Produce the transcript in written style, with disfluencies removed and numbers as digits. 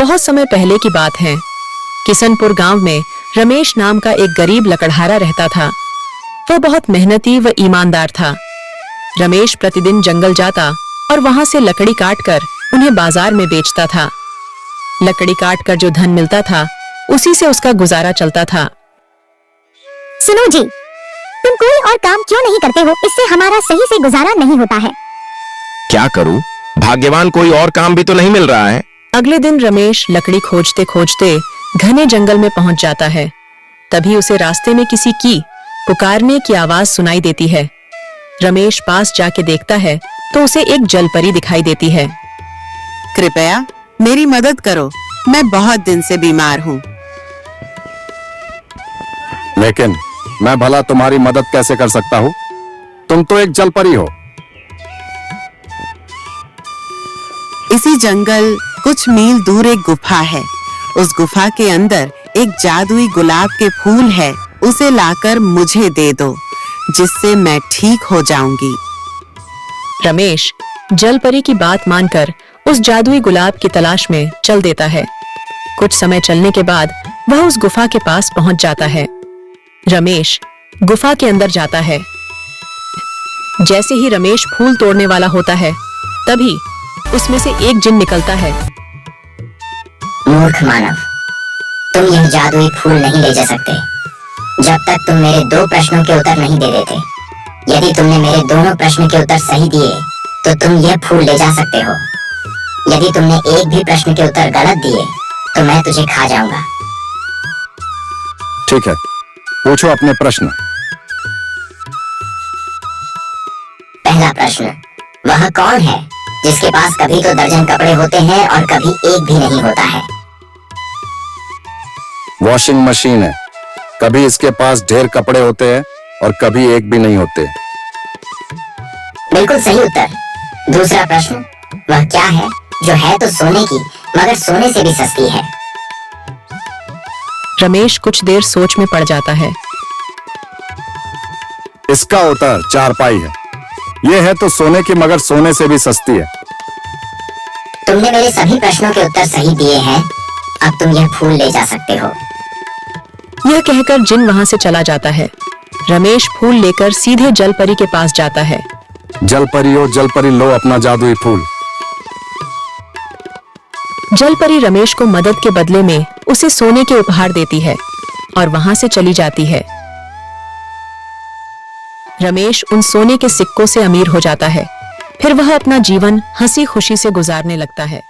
बहुत समय पहले की बात है। किशनपुर गांव में रमेश नाम का एक गरीब लकड़हारा रहता था। वह बहुत मेहनती व ईमानदार था। रमेश प्रतिदिन जंगल जाता और वहां से लकड़ी काटकर उन्हें बाजार में बेचता था। लकड़ी काटकर जो धन मिलता था उसी से उसका गुजारा चलता था। सुनो जी, तुम कोई और काम क्यों नहीं करते हो? इससे हमारा सही से गुजारा नहीं होता है। क्या करूं? भाग्यवान कोई और काम भी तो नहीं मिल रहा है। अगले दिन रमेश लकड़ी खोजते खोजते घने जंगल में पहुंच जाता है। तभी उसे रास्ते में किसी की पुकारने की आवाज सुनाई देती है। रमेश पास जाके देखता है तो उसे एक जलपरी दिखाई देती है। कृपया मेरी मदद करो, मैं बहुत दिन से बीमार हूँ। लेकिन मैं भला तुम्हारी मदद कैसे कर सकता हूँ? तुम तो एक जलपरी हो। इसी जंगल कुछ मील दूर एक गुफा है। उस गुफा के अंदर एक जादुई गुलाब के फूल है। उसे लाकर मुझे दे दो, जिससे मैं ठीक हो जाऊंगी। रमेश जलपरी की बात मानकर उस जादुई गुलाब की तलाश में चल देता है। कुछ समय चलने के बाद वह उस गुफा के पास पहुंच जाता है। रमेश गुफा के अंदर जाता है। जैसे ही रमेश फूल तोड़ने वाला होता है, तभी उसमें से एक जिन निकलता है। मूर्ख मानव, तुम यह जादुई फूल नहीं ले जा सकते जब तक तुम मेरे 2 प्रश्नों के उत्तर नहीं दे देते। यदि तुमने मेरे दोनों प्रश्न के उत्तर सही दिए तो तुम यह फूल ले जा सकते हो। यदि तुमने एक भी प्रश्न के उत्तर गलत दिए तो मैं तुझे खा जाऊंगा। ठीक है, पूछो अपने प्रश्न। पहला प्रश्न, वह कौन है जिसके पास कभी तो दर्जन कपड़े होते हैं और कभी एक भी नहीं होता है? वॉशिंग मशीन है। कभी इसके पास ढेर कपड़े होते हैं और कभी एक भी नहीं होते। बिल्कुल सही उत्तर। दूसरा प्रश्न, वह क्या है जो है तो सोने की मगर सोने से भी सस्ती है? रमेश कुछ देर सोच में पड़ जाता है। इसका उत्तर चारपाई है। यह है तो सोने की मगर सोने से भी सस्ती है। तुमने मेरे सभी प्रश्नों के उत्तर सही दिए हैं। अब तुम यह फूल ले जा सकते हो। यह कहकर जिन वहां से चला जाता है। रमेश फूल लेकर सीधे जलपरी के पास जाता है। जलपरी ओ जलपरी, लो अपना जादुई फूल। जलपरी रमेश को मदद के बदले में उसे सोने के उपहार देती है और वहां से चली जाती है। रमेश उन सोने के सिक्कों से अमीर हो जाता है। फिर वह अपना जीवन हंसी खुशी से गुजारने लगता है।